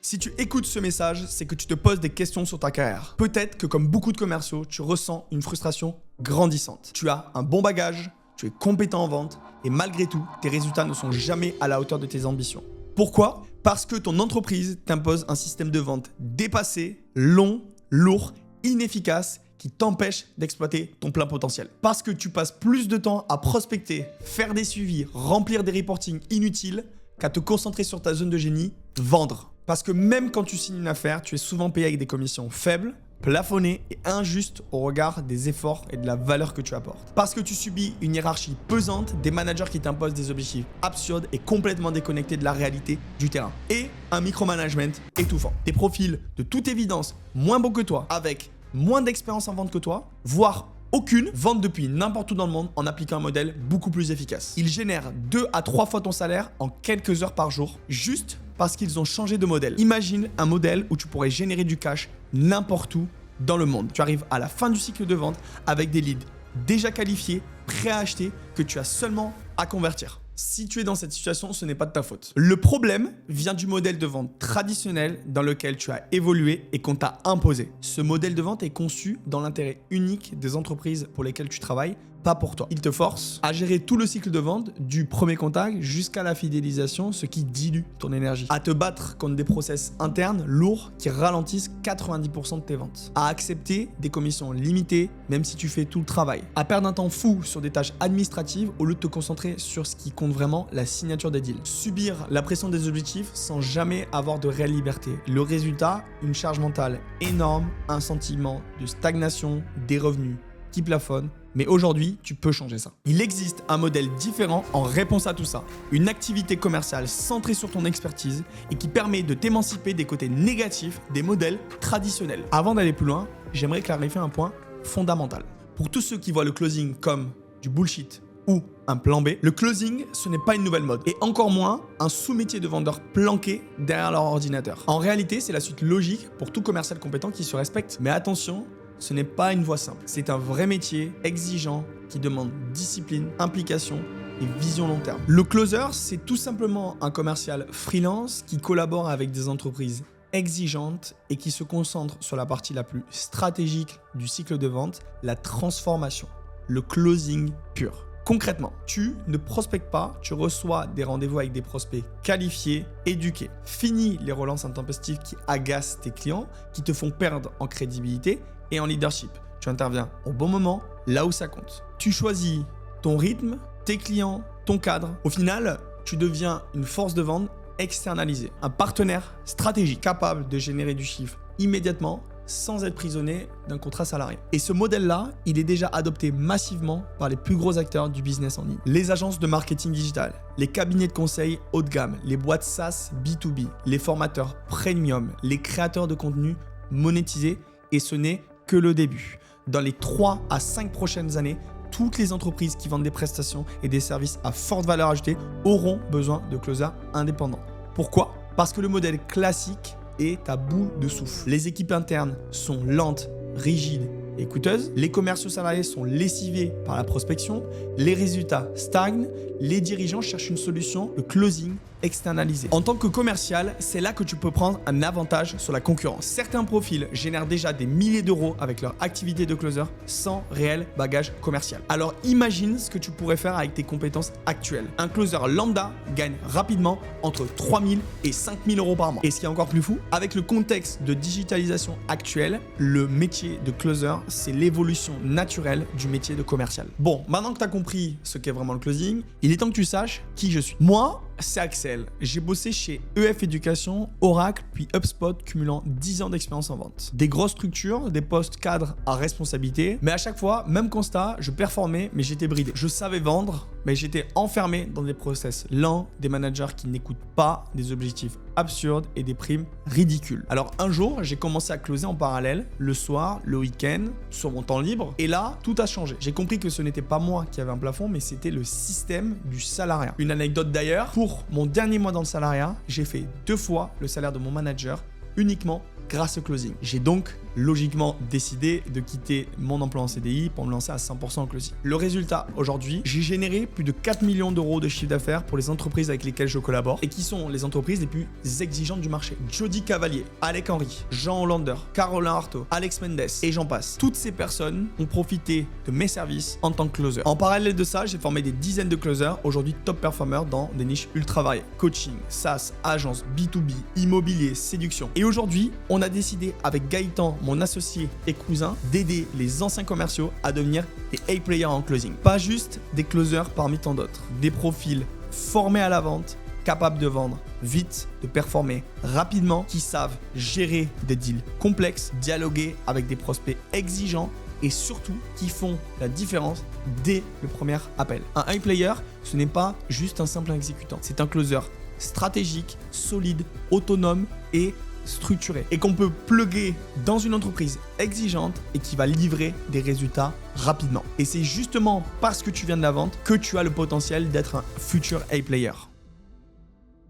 Si tu écoutes ce message, c'est que tu te poses des questions sur ta carrière. Peut-être que comme beaucoup de commerciaux, tu ressens une frustration grandissante. Tu as un bon bagage, tu es compétent en vente et malgré tout, tes résultats ne sont jamais à la hauteur de tes ambitions. Pourquoi ? Parce que ton entreprise t'impose un système de vente dépassé, long, lourd, inefficace qui t'empêche d'exploiter ton plein potentiel. Parce que tu passes plus de temps à prospecter, faire des suivis, remplir des reportings inutiles qu'à te concentrer sur ta zone de génie, vendre. Parce que même quand tu signes une affaire, tu es souvent payé avec des commissions faibles, plafonnées et injustes au regard des efforts et de la valeur que tu apportes. Parce que tu subis une hiérarchie pesante, des managers qui t'imposent des objectifs absurdes et complètement déconnectés de la réalité du terrain. Et un micromanagement étouffant. Des profils de toute évidence moins bons que toi, avec moins d'expérience en vente que toi, voire aucune, vendent depuis n'importe où dans le monde en appliquant un modèle beaucoup plus efficace. Ils génèrent 2 à 3 fois ton salaire en quelques heures par jour, juste parce qu'ils ont changé de modèle. Imagine un modèle où tu pourrais générer du cash n'importe où dans le monde. Tu arrives à la fin du cycle de vente avec des leads déjà qualifiés, prêts à acheter, que tu as seulement à convertir. Si tu es dans cette situation, ce n'est pas de ta faute. Le problème vient du modèle de vente traditionnel dans lequel tu as évolué et qu'on t'a imposé. Ce modèle de vente est conçu dans l'intérêt unique des entreprises pour lesquelles tu travailles, pas pour toi. Il te force à gérer tout le cycle de vente, du premier contact jusqu'à la fidélisation, ce qui dilue ton énergie. À te battre contre des process internes lourds qui ralentissent 90% de tes ventes. À accepter des commissions limitées, même si tu fais tout le travail. À perdre un temps fou sur des tâches administratives au lieu de te concentrer sur ce qui compte vraiment, la signature des deals. Subir la pression des objectifs sans jamais avoir de réelle liberté. Le résultat, une charge mentale énorme, un sentiment de stagnation, des revenus qui plafonnent. Mais aujourd'hui, tu peux changer ça. Il existe un modèle différent en réponse à tout ça. Une activité commerciale centrée sur ton expertise et qui permet de t'émanciper des côtés négatifs des modèles traditionnels. Avant d'aller plus loin, j'aimerais clarifier un point fondamental. Pour tous ceux qui voient le closing comme du bullshit ou un plan B, le closing, ce n'est pas une nouvelle mode et encore moins un sous-métier de vendeur planqué derrière leur ordinateur. En réalité, c'est la suite logique pour tout commercial compétent qui se respecte. Mais attention, ce n'est pas une voie simple. C'est un vrai métier exigeant qui demande discipline, implication et vision long terme. Le closer, c'est tout simplement un commercial freelance qui collabore avec des entreprises exigeantes et qui se concentre sur la partie la plus stratégique du cycle de vente, la transformation, le closing pur. Concrètement, tu ne prospectes pas, tu reçois des rendez-vous avec des prospects qualifiés, éduqués. Fini les relances intempestives qui agacent tes clients, qui te font perdre en crédibilité et en leadership. Tu interviens au bon moment, là où ça compte. Tu choisis ton rythme, tes clients, ton cadre. Au final, tu deviens une force de vente externalisée, un partenaire stratégique capable de générer du chiffre immédiatement sans être prisonnier d'un contrat salarié. Et ce modèle-là, il est déjà adopté massivement par les plus gros acteurs du business en ligne. Les agences de marketing digital, les cabinets de conseil haut de gamme, les boîtes SaaS B2B, les formateurs premium, les créateurs de contenu monétisés, et ce n'est que le début. Dans les 3 à 5 prochaines années, toutes les entreprises qui vendent des prestations et des services à forte valeur ajoutée auront besoin de closers indépendants. Pourquoi ? Parce que le modèle classique est à bout de souffle. Les équipes internes sont lentes, rigides et coûteuses. Les commerciaux salariés sont lessivés par la prospection. Les résultats stagnent. Les dirigeants cherchent une solution, le closing externalisé. En tant que commercial, c'est là que tu peux prendre un avantage sur la concurrence. Certains profils génèrent déjà des milliers d'euros avec leur activité de closer sans réel bagage commercial. Alors imagine ce que tu pourrais faire avec tes compétences actuelles. Un closer lambda gagne rapidement entre 3 000 et 5 000 euros par mois. Et ce qui est encore plus fou, avec le contexte de digitalisation actuel, le métier de closer, c'est l'évolution naturelle du métier de commercial. Bon, maintenant que tu as compris ce qu'est vraiment le closing, il est temps que tu saches qui je suis. Moi, c'est Axel. J'ai bossé chez EF Éducation, Oracle, puis HubSpot, cumulant 10 ans d'expérience en vente. Des grosses structures, des postes cadres à responsabilité, mais à chaque fois, même constat, je performais, mais j'étais bridé. Je savais vendre, mais j'étais enfermé dans des process lents, des managers qui n'écoutent pas, des objectifs absurdes et des primes ridicules. Alors un jour, j'ai commencé à closer en parallèle, le soir, le week-end, sur mon temps libre, et là, tout a changé. J'ai compris que ce n'était pas moi qui avait un plafond, mais c'était le système du salariat. Une anecdote d'ailleurs, pour mon dernier mois dans le salariat, j'ai fait 2 fois le salaire de mon manager uniquement grâce au closing. J'ai donc logiquement décidé de quitter mon emploi en CDI pour me lancer à 100% en closing. Le résultat, aujourd'hui, j'ai généré plus de 4 millions d'euros de chiffre d'affaires pour les entreprises avec lesquelles je collabore et qui sont les entreprises les plus exigeantes du marché. Jody Cavalier, Alec Henry, Jean Hollander, Caroline Artaud, Alex Mendes et j'en passe. Toutes ces personnes ont profité de mes services en tant que closer. En parallèle de ça, j'ai formé des dizaines de closers, aujourd'hui top performers dans des niches ultra variées. Coaching, SaaS, agence, B2B, immobilier, séduction. Et aujourd'hui, on a décidé avec Gaëtan, mon associé et cousin, d'aider les anciens commerciaux à devenir des A-players en closing. Pas juste des closers parmi tant d'autres. Des profils formés à la vente, capables de vendre vite, de performer rapidement, qui savent gérer des deals complexes, dialoguer avec des prospects exigeants et surtout qui font la différence dès le premier appel. Un high player, ce n'est pas juste un simple exécutant, c'est un closer stratégique, solide, autonome et structuré et qu'on peut plugger dans une entreprise exigeante et qui va livrer des résultats rapidement. Et c'est justement parce que tu viens de la vente que tu as le potentiel d'être un futur A-player.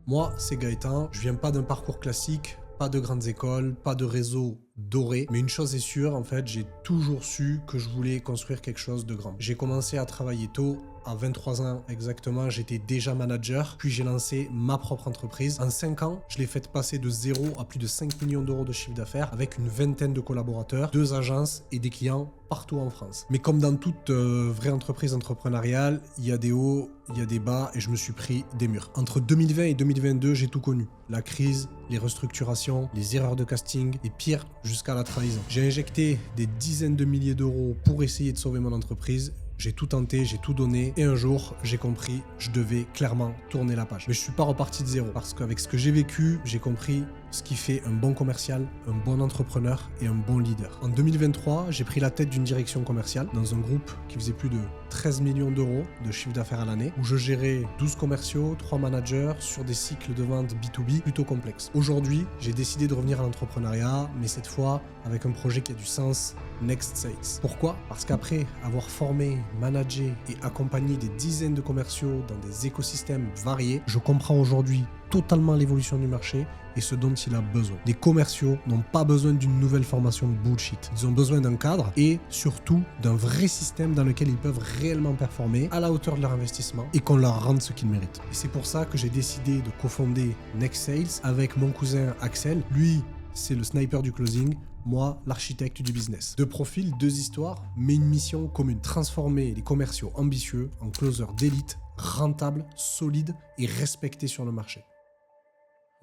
Moi, c'est Gaëtan, je viens pas d'un parcours classique, pas de grandes écoles, pas de réseau doré, mais une chose est sûre, en fait, j'ai toujours su que je voulais construire quelque chose de grand. J'ai commencé à travailler tôt, à 23 ans exactement, j'étais déjà manager, puis j'ai lancé ma propre entreprise. En 5 ans, je l'ai fait passer de 0 à plus de 5 millions d'euros de chiffre d'affaires avec une vingtaine de collaborateurs, 2 agences et des clients partout en France. Mais comme dans toute vraie entreprise entrepreneuriale, il y a des hauts, il y a des bas et je me suis pris des murs. Entre 2020 et 2022, j'ai tout connu. La crise, les restructurations, les erreurs de casting et pire, jusqu'à la trahison. J'ai injecté des dizaines de milliers d'euros pour essayer de sauver mon entreprise. J'ai tout tenté, j'ai tout donné et un jour, j'ai compris, je devais clairement tourner la page. Mais je suis pas reparti de zéro parce qu'avec ce que j'ai vécu, j'ai compris ce qui fait un bon commercial, un bon entrepreneur et un bon leader. En 2023, j'ai pris la tête d'une direction commerciale dans un groupe qui faisait plus de 13 millions d'euros de chiffre d'affaires à l'année où je gérais 12 commerciaux, 3 managers sur des cycles de vente B2B plutôt complexes. Aujourd'hui, j'ai décidé de revenir à l'entrepreneuriat, mais cette fois avec un projet qui a du sens, Next Sales. Pourquoi ? Parce qu'après avoir formé, managé et accompagné des dizaines de commerciaux dans des écosystèmes variés, je comprends aujourd'hui totalement l'évolution du marché et ce dont il a besoin. Les commerciaux n'ont pas besoin d'une nouvelle formation bullshit. Ils ont besoin d'un cadre et surtout d'un vrai système dans lequel ils peuvent réellement performer à la hauteur de leur investissement et qu'on leur rende ce qu'ils méritent. Et c'est pour ça que j'ai décidé de cofonder Next Sales avec mon cousin Axel. Lui, c'est le sniper du closing. Moi, l'architecte du business. Deux profils, deux histoires, mais une mission commune. Transformer les commerciaux ambitieux en closers d'élite, rentables, solides et respectés sur le marché.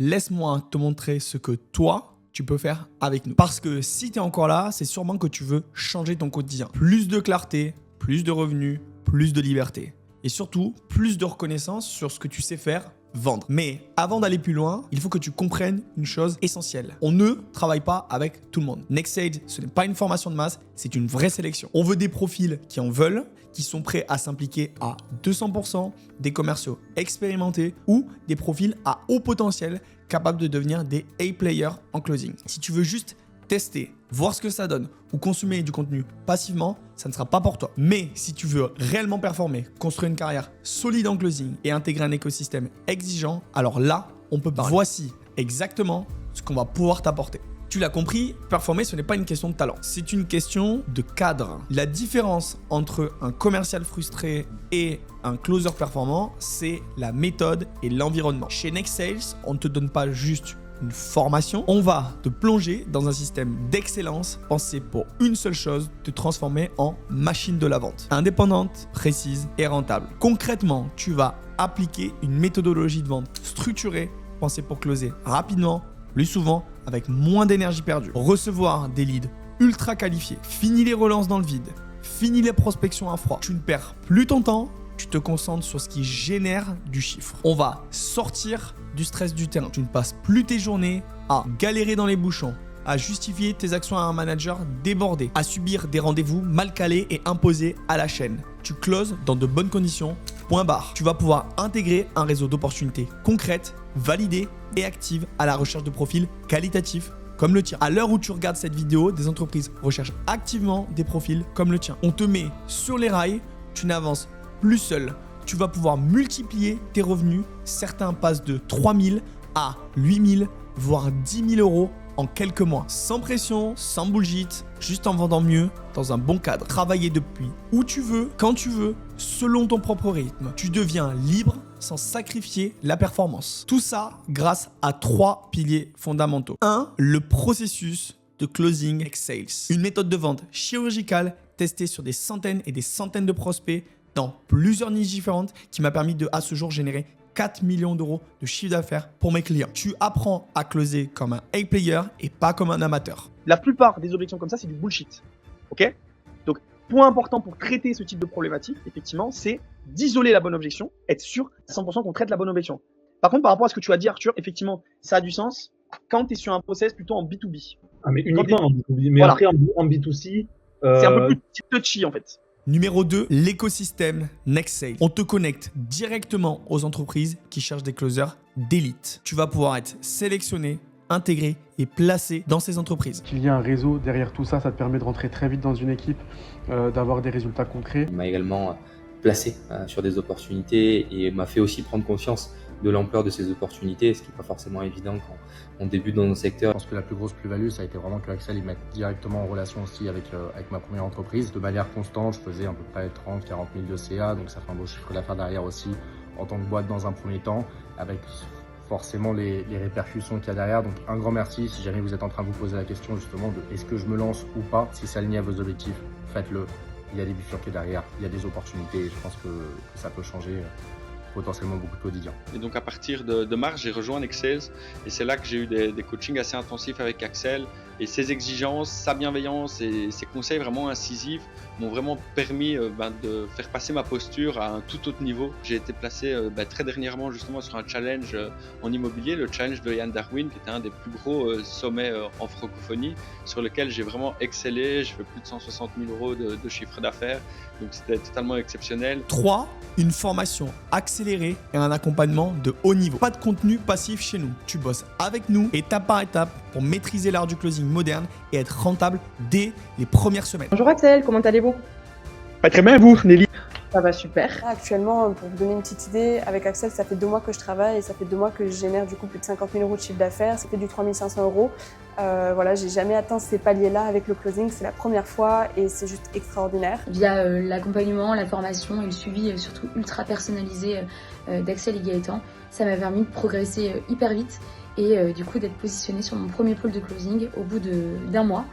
Laisse-moi te montrer ce que toi, tu peux faire avec nous. Parce que si tu es encore là, c'est sûrement que tu veux changer ton quotidien. Plus de clarté, plus de revenus, plus de liberté. Et surtout, plus de reconnaissance sur ce que tu sais faire, vendre. Mais avant d'aller plus loin, il faut que tu comprennes une chose essentielle. On ne travaille pas avec tout le monde. Next Sales, ce n'est pas une formation de masse, c'est une vraie sélection. On veut des profils qui en veulent, qui sont prêts à s'impliquer à 200%, des commerciaux expérimentés ou des profils à haut potentiel capables de devenir des A-players en closing. Si tu veux juste tester, voir ce que ça donne ou consommer du contenu passivement, ça ne sera pas pour toi. Mais si tu veux réellement performer, construire une carrière solide en closing et intégrer un écosystème exigeant, alors là, on peut parler. Voici exactement ce qu'on va pouvoir t'apporter. Tu l'as compris, performer, ce n'est pas une question de talent. C'est une question de cadre. La différence entre un commercial frustré et un closer performant, c'est la méthode et l'environnement. Chez Next Sales, on ne te donne pas juste une formation, on va te plonger dans un système d'excellence pensé pour une seule chose, te transformer en machine de la vente. Indépendante, précise et rentable. Concrètement, tu vas appliquer une méthodologie de vente structurée, pensée pour closer rapidement, plus souvent, avec moins d'énergie perdue. Recevoir des leads ultra qualifiés. Fini les relances dans le vide. Fini les prospections à froid. Tu ne perds plus ton temps. Tu te concentres sur ce qui génère du chiffre. On va sortir du stress du terrain. Tu ne passes plus tes journées à galérer dans les bouchons, à justifier tes actions à un manager débordé, à subir des rendez-vous mal calés et imposés à la chaîne. Tu closes dans de bonnes conditions, point barre. Tu vas pouvoir intégrer un réseau d'opportunités concrètes, validées et actives à la recherche de profils qualitatifs comme le tien. À l'heure où tu regardes cette vidéo, des entreprises recherchent activement des profils comme le tien. On te met sur les rails, tu n'avances plus seul. Tu vas pouvoir multiplier tes revenus. Certains passent de 3 000 à 8 000, voire 10 000 euros en quelques mois. Sans pression, sans bullshit, juste en vendant mieux, dans un bon cadre. Travailler depuis où tu veux, quand tu veux, selon ton propre rythme. Tu deviens libre sans sacrifier la performance. Tout ça grâce à 3 piliers fondamentaux. 1. Le processus de closing sales. Une méthode de vente chirurgicale testée sur des centaines et des centaines de prospects dans plusieurs niches différentes qui m'a permis de, à ce jour, générer 4 millions d'euros de chiffre d'affaires pour mes clients. Tu apprends à closer comme un A-player et pas comme un amateur. La plupart des objections comme ça, c'est du bullshit. Ok ? Donc, point important pour traiter ce type de problématique, effectivement, c'est d'isoler la bonne objection, être sûr à 100% qu'on traite la bonne objection. Par contre, par rapport à ce que tu as dit, Arthur, effectivement, ça a du sens quand tu es sur un process plutôt en B2B. Ah, mais uniquement en B2B. Mais voilà. après, en B2C... C'est un peu plus touchy, en fait. Numéro 2, l'écosystème NextSales. On te connecte directement aux entreprises qui cherchent des closers d'élite. Tu vas pouvoir être sélectionné, intégré et placé dans ces entreprises. Qu'il y a un réseau derrière tout ça, ça te permet de rentrer très vite dans une équipe, d'avoir des résultats concrets. Il m'a également placé sur des opportunités et m'a fait aussi prendre conscience de l'ampleur de ces opportunités, ce qui n'est pas forcément évident quand on débute dans nos secteurs. Je pense que la plus grosse plus-value, ça a été vraiment que Axel, il mette directement en relation aussi avec ma première entreprise. De manière constante, je faisais à peu près 30 40 000 de CA, donc ça fait un beau chiffre d'affaires derrière aussi en tant que boîte dans un premier temps, avec forcément les répercussions qu'il y a derrière. Donc un grand merci si jamais vous êtes en train de vous poser la question justement de est-ce que je me lance ou pas, si ça aligne à vos objectifs, faites-le. Il y a des bifurqués derrière, il y a des opportunités et je pense que ça peut changer potentiellement beaucoup de quotidien. Et donc à partir de mars, j'ai rejoint NextSales et c'est là que j'ai eu des coachings assez intensifs avec Axel et ses exigences, sa bienveillance et ses conseils vraiment incisifs m'ont vraiment permis de faire passer ma posture à un tout autre niveau. J'ai été placé très dernièrement justement sur un challenge en immobilier, le challenge de Yann Darwin qui était un des plus gros sommets en francophonie sur lequel j'ai vraiment excellé, j'ai fait plus de 160 000 euros de chiffre d'affaires, donc c'était totalement exceptionnel. 3. Une formation accélérée et un accompagnement de haut niveau. Pas de contenu passif chez nous. Tu bosses avec nous étape par étape pour maîtriser l'art du closing moderne et être rentable dès les premières semaines. Bonjour Axel, comment allez-vous? Pas très bien, vous, Nelly? Ça va super. Actuellement, pour vous donner une petite idée, avec Axel, ça fait 2 mois que je travaille et ça fait 2 mois que je génère du coup plus de 50 000 euros de chiffre d'affaires. C'était du 3 500 euros. Voilà, j'ai jamais atteint ces paliers-là avec le closing, c'est la première fois et c'est juste extraordinaire. Via l'accompagnement, la formation et le suivi surtout ultra personnalisé d'Axel et Gaëtan, ça m'a permis de progresser hyper vite et du coup d'être positionnée sur mon premier pôle de closing au bout d'1 mois.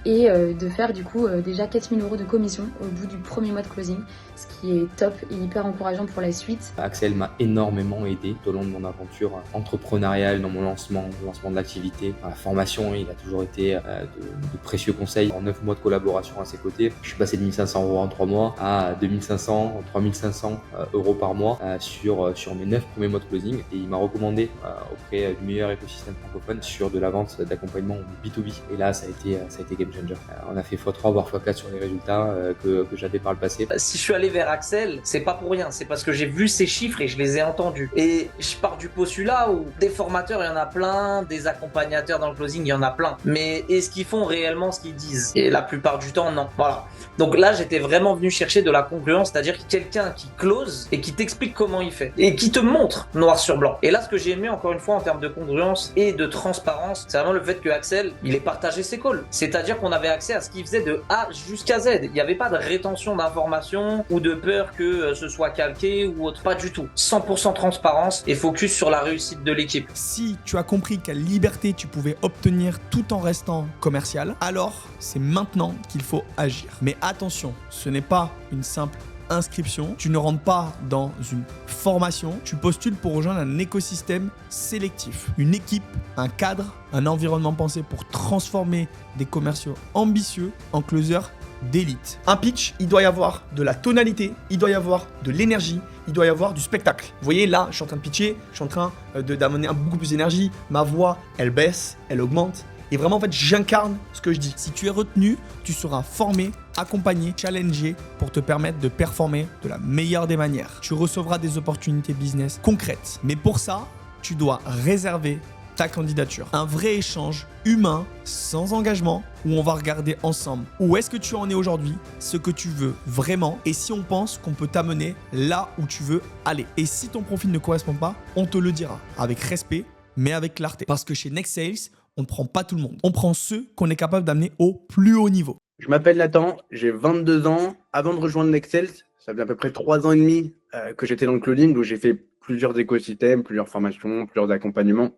Et de faire du coup déjà 4 000 euros de commission au bout du premier mois de closing, ce qui est top et hyper encourageant pour la suite. Axel m'a énormément aidé tout au long de mon aventure entrepreneuriale, dans mon lancement de l'activité. Dans la formation, il a toujours été de précieux conseils. En 9 mois de collaboration à ses côtés, je suis passé de 1 500 euros en 3 mois à 2 500, 3 500 euros par mois sur mes 9 premiers mois de closing. Et il m'a recommandé auprès du meilleur écosystème francophone sur de la vente d'accompagnement B2B. Et là, ça a été game changer. On a fait x3 voire x4 sur les résultats que j'avais par le passé. Si je suis allé vers Axel, c'est pas pour rien, c'est parce que j'ai vu ces chiffres et je les ai entendus. Et je pars du postulat où des formateurs, il y en a plein, des accompagnateurs dans le closing, il y en a plein. Mais est-ce qu'ils font réellement ce qu'ils disent? Et la plupart du temps, non. Voilà. Donc là, j'étais vraiment venu chercher de la congruence, c'est-à-dire quelqu'un qui close et qui t'explique comment il fait et qui te montre noir sur blanc. Et là, ce que j'ai aimé encore une fois en termes de congruence et de transparence, c'est vraiment le fait que Axel, il ait partagé ses calls. C'est-à-dire qu'on avait accès à ce qu'il faisait de A jusqu'à Z. Il n'y avait pas de rétention d'informations ou de peur que ce soit calqué ou autre. Pas du tout. 100% transparence et focus sur la réussite de l'équipe. Si tu as compris quelle liberté tu pouvais obtenir tout en restant commercial, alors c'est maintenant qu'il faut agir. Mais attention, ce n'est pas une simple inscription, tu ne rentres pas dans une formation, tu postules pour rejoindre un écosystème sélectif, une équipe, un cadre, un environnement pensé pour transformer des commerciaux ambitieux en closers d'élite. Un pitch, il doit y avoir de la tonalité, il doit y avoir de l'énergie, il doit y avoir du spectacle. Vous voyez là, je suis en train de pitcher, je suis en train d'amener beaucoup plus d'énergie, ma voix, elle baisse, elle augmente. Et vraiment, en fait, j'incarne ce que je dis. Si tu es retenu, tu seras formé, accompagné, challengé pour te permettre de performer de la meilleure des manières. Tu recevras des opportunités business concrètes. Mais pour ça, tu dois réserver ta candidature. Un vrai échange humain, sans engagement, où on va regarder ensemble où est-ce que tu en es aujourd'hui, ce que tu veux vraiment et si on pense qu'on peut t'amener là où tu veux aller. Et si ton profil ne correspond pas, on te le dira avec respect, mais avec clarté. Parce que chez NextSales, on ne prend pas tout le monde. On prend ceux qu'on est capable d'amener au plus haut niveau. Je m'appelle Nathan, j'ai 22 ans. Avant de rejoindre Nexels, ça faisait à peu près 3 ans et demi que j'étais dans le closing, où j'ai fait plusieurs écosystèmes, plusieurs formations, plusieurs accompagnements.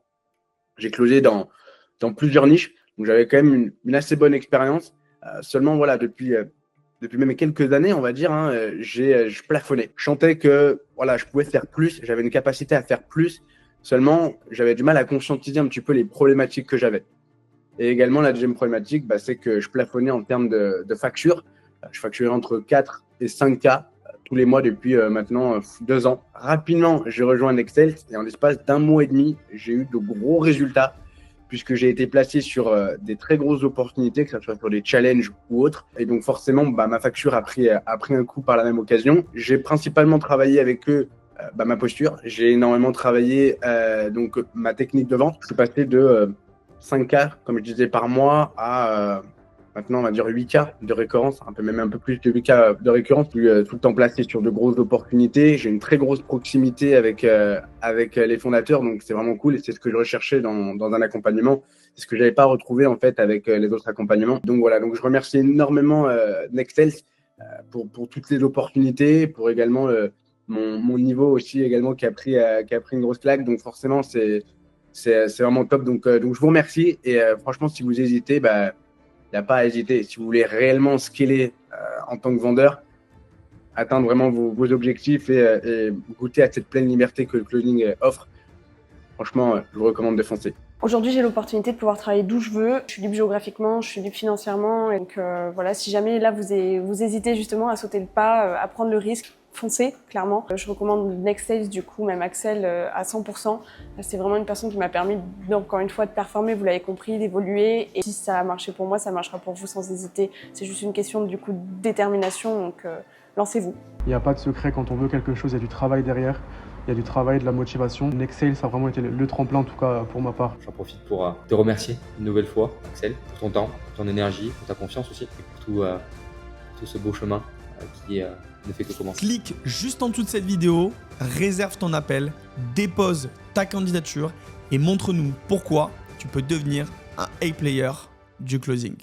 J'ai closé dans plusieurs niches, donc j'avais quand même une assez bonne expérience. Seulement, voilà, depuis même quelques années, on va dire, je plafonnais. Je sentais que voilà, je pouvais faire plus, j'avais une capacité à faire plus. Seulement, j'avais du mal à conscientiser un petit peu les problématiques que j'avais. Et également, la deuxième problématique, c'est que je plafonnais en termes de factures. Je facturais entre 4 et 5K tous les mois depuis maintenant 2 ans. Rapidement, j'ai rejoint Nexels et en l'espace d'1 mois et demi, j'ai eu de gros résultats puisque j'ai été placé sur des très grosses opportunités, que ce soit sur des challenges ou autres. Et donc forcément, ma facture a pris un coup par la même occasion. J'ai principalement travaillé avec eux ma posture. J'ai énormément travaillé donc ma technique de vente. Je suis passé de 5K, comme je disais, par mois à maintenant, on va dire 8K de récurrence, même un peu plus de 8K de récurrence. Je suis tout le temps placé sur de grosses opportunités. J'ai une très grosse proximité avec les fondateurs, donc c'est vraiment cool et c'est ce que je recherchais dans un accompagnement. C'est ce que j'avais pas retrouvé en fait avec les autres accompagnements. Donc voilà, donc je remercie énormément Nexels pour toutes les opportunités, pour également mon niveau aussi également qui a pris une grosse claque. Donc forcément, c'est vraiment top. Donc je vous remercie et franchement, si vous hésitez, il n'y a pas à hésiter. Si vous voulez réellement scaler en tant que vendeur, atteindre vraiment vos objectifs et goûter à cette pleine liberté que le closing offre, franchement, je vous recommande de foncer. Aujourd'hui, j'ai l'opportunité de pouvoir travailler d'où je veux. Je suis libre géographiquement, je suis libre financièrement. Et donc voilà, si jamais là vous hésitez justement à sauter le pas, à prendre le risque, foncez, clairement. Je recommande Nexels, du coup, même Axel à 100%. C'est vraiment une personne qui m'a permis, encore une fois, de performer, vous l'avez compris, d'évoluer. Et si ça a marché pour moi, ça marchera pour vous sans hésiter. C'est juste une question, du coup, de détermination, donc lancez-vous. Il n'y a pas de secret quand on veut quelque chose, il y a du travail derrière. Il y a du travail, de la motivation. Nexels, ça a vraiment été le tremplin, en tout cas pour ma part. J'en profite pour te remercier une nouvelle fois, Axel, pour ton temps, pour ton énergie, pour ta confiance aussi, et pour tout ce beau chemin qui ne fait que commencer. Clique juste en dessous de cette vidéo, réserve ton appel, dépose ta candidature et montre-nous pourquoi tu peux devenir un A-player du closing.